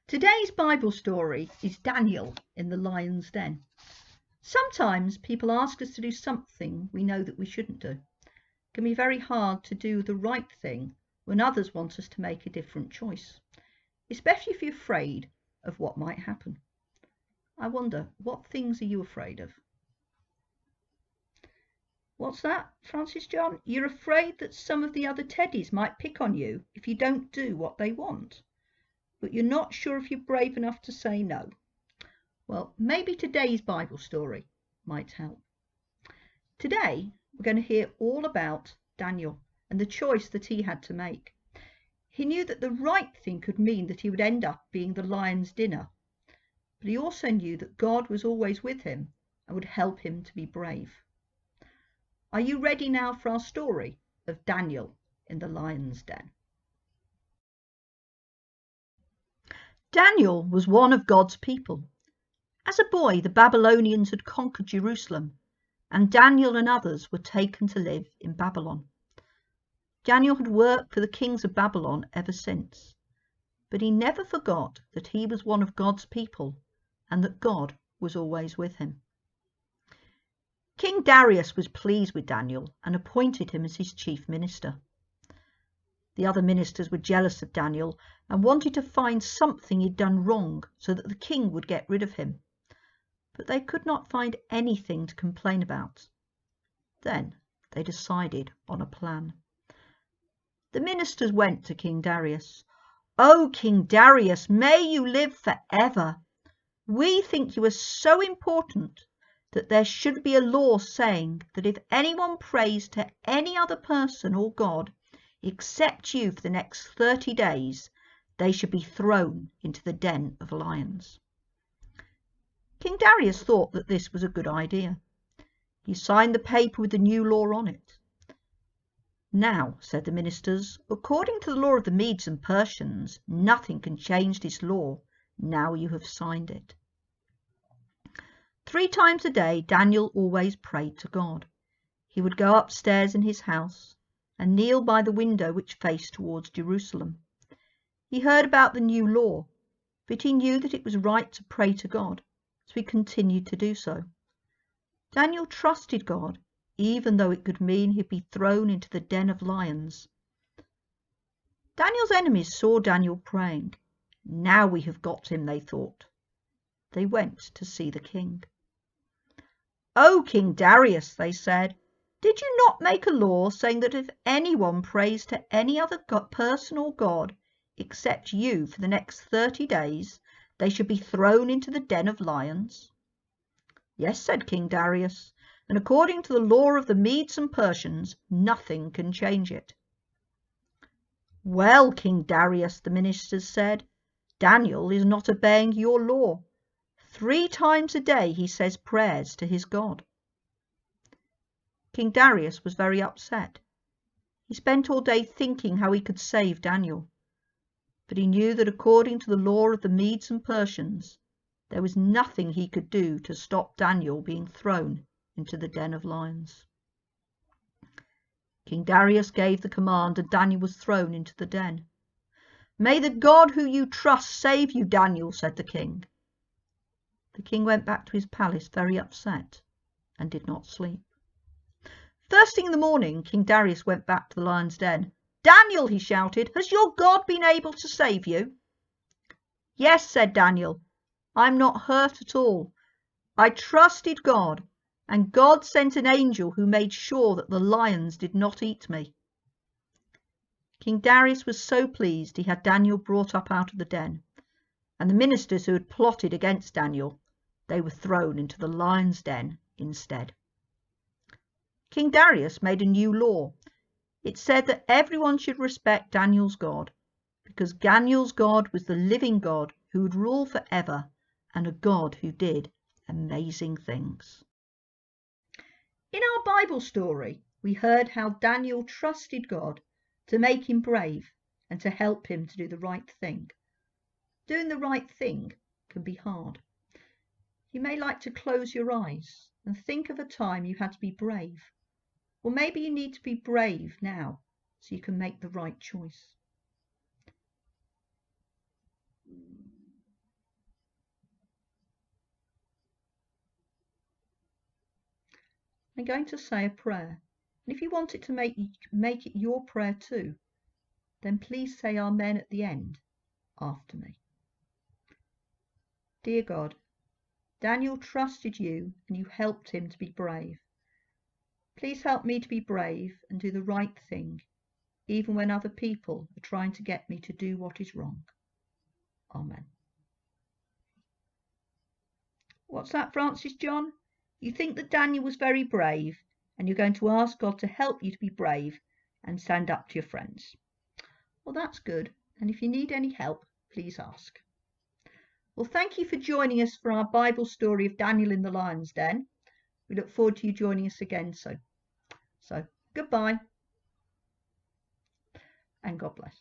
Today's Bible story is Daniel in the lion's den. Sometimes people ask us to do something we know that we shouldn't do. It can be very hard to do the right thing when others want us to make a different choice, especially if you're afraid of what might happen. I wonder, what things are you afraid of? What's that, Francis John? You're afraid that some of the other teddies might pick on you if you don't do what they want, but you're not sure if you're brave enough to say no. Well, maybe today's Bible story might help. Today, we're going to hear all about Daniel and the choice that he had to make. He knew that the right thing could mean that he would end up being the lion's dinner, but he also knew that God was always with him and would help him to be brave. Are you ready now for our story of Daniel in the lion's den? Daniel was one of God's people. As a boy, the Babylonians had conquered Jerusalem, and Daniel and others were taken to live in Babylon. Daniel had worked for the kings of Babylon ever since, but he never forgot that he was one of God's people and that God was always with him. King Darius was pleased with Daniel and appointed him as his chief minister. The other ministers were jealous of Daniel and wanted to find something he'd done wrong so that the king would get rid of him. But they could not find anything to complain about. Then they decided on a plan. The ministers went to King Darius. "Oh, King Darius, may you live forever. We think you are so important that there should be a law saying that if anyone prays to any other person or god except you for the next 30 days, they should be thrown into the den of lions." King Darius thought that this was a good idea. He signed the paper with the new law on it. "Now," said the ministers, "according to the law of the Medes and Persians, nothing can change this law now you have signed it." 3 times a day, Daniel always prayed to God. He would go upstairs in his house and kneel by the window which faced towards Jerusalem. He heard about the new law, but he knew that it was right to pray to God, so he continued to do so. Daniel trusted God, even though it could mean he'd be thrown into the den of lions. Daniel's enemies saw Daniel praying. "Now we have got him," they thought. They went to see the king. "Oh, King Darius," they said, "did you not make a law saying that if anyone prays to any other person or god except you for the next 30 days, they should be thrown into the den of lions?" "Yes," said King Darius, "and according to the law of the Medes and Persians, nothing can change it." "Well, King Darius," the ministers said, "Daniel is not obeying your law. 3 times a day he says prayers to his God." King Darius was very upset. He spent all day thinking how he could save Daniel, but he knew that according to the law of the Medes and Persians, there was nothing he could do to stop Daniel being thrown into the den of lions. King Darius gave the command and Daniel was thrown into the den. "May the God who you trust save you, Daniel," said the king. The king went back to his palace very upset and did not sleep. First thing in the morning, King Darius went back to the lion's den. "Daniel," he shouted, "has your God been able to save you?" "Yes," said Daniel, "I'm not hurt at all. I trusted God, and God sent an angel who made sure that the lions did not eat me." King Darius was so pleased he had Daniel brought up out of the den, and the ministers who had plotted against Daniel, they were thrown into the lion's den instead. King Darius made a new law. It said that everyone should respect Daniel's God, because Daniel's God was the living God who would rule forever and a God who did amazing things. In our Bible story, we heard how Daniel trusted God to make him brave and to help him to do the right thing. Doing the right thing can be hard. You may like to close your eyes and think of a time you had to be brave. Or maybe you need to be brave now so you can make the right choice. I'm going to say a prayer. And if you want it to make it your prayer too, then please say Amen at the end after me. Dear God, Daniel trusted you and you helped him to be brave. Please help me to be brave and do the right thing, even when other people are trying to get me to do what is wrong. Amen. What's that, Francis John? You think that Daniel was very brave, and you're going to ask God to help you to be brave and stand up to your friends. Well, that's good. And if you need any help, please ask. Well, thank you for joining us for our Bible story of Daniel in the Lion's Den. We look forward to you joining us again soon. So, goodbye and God bless.